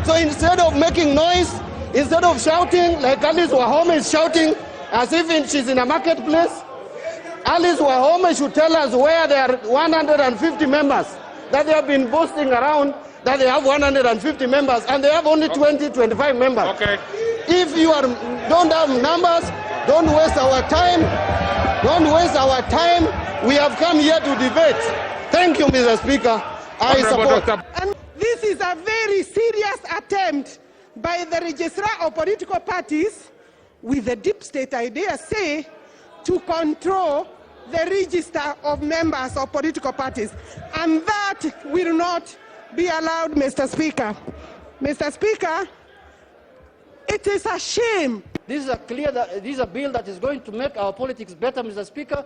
So instead of making noise, instead of shouting like Alice Wahome is shouting as if she's in a marketplace, Alice Wahome should tell us where there are 150 members that they have been boasting around that they have 150 members and they have only 20-25 members. Okay. If you don't have numbers, don't waste our time. Don't waste our time. We have come here to debate. Thank you, Mr. Speaker. I support. And this is a very serious attempt by the registrar of political parties with the deep state idea, say, to control the register of members of political parties. And that will not be allowed, Mr. Speaker. Mr. Speaker, it is a shame. This is a bill that is going to make our politics better, Mr. Speaker.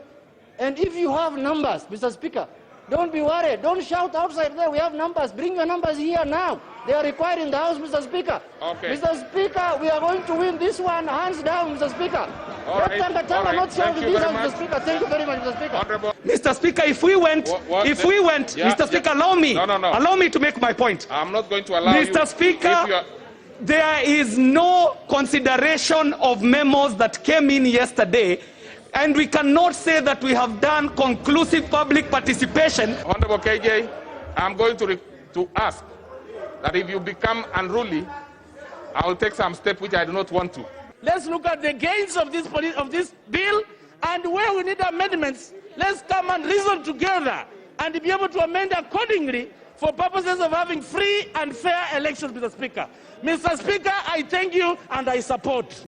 And if you have numbers, Mr. Speaker, don't be worried. Don't shout outside there. We have numbers. Bring your numbers here now. They are required in the House, Mr. Speaker. Okay. Mr. Speaker, we are going to win this one hands down, Mr. Speaker. Not shouting this out, Mr. Speaker. Thank you very much, Mr. Speaker. Honorable. Mr. Speaker, if we went, Mr. Speaker, allow me. No. Allow me to make my point. I'm not going to allow you. Mr. Speaker, there is no consideration of memos that came in yesterday, and we cannot say that we have done conclusive public participation. Honorable KJ, I'm going to ask that if you become unruly, I will take some steps which I do not want to. Let's look at the gains of this bill, and where we need amendments, let's come and reason together and be able to amend accordingly for purposes of having free and fair elections, Mr. Speaker. Mr. Speaker, I thank you and I support.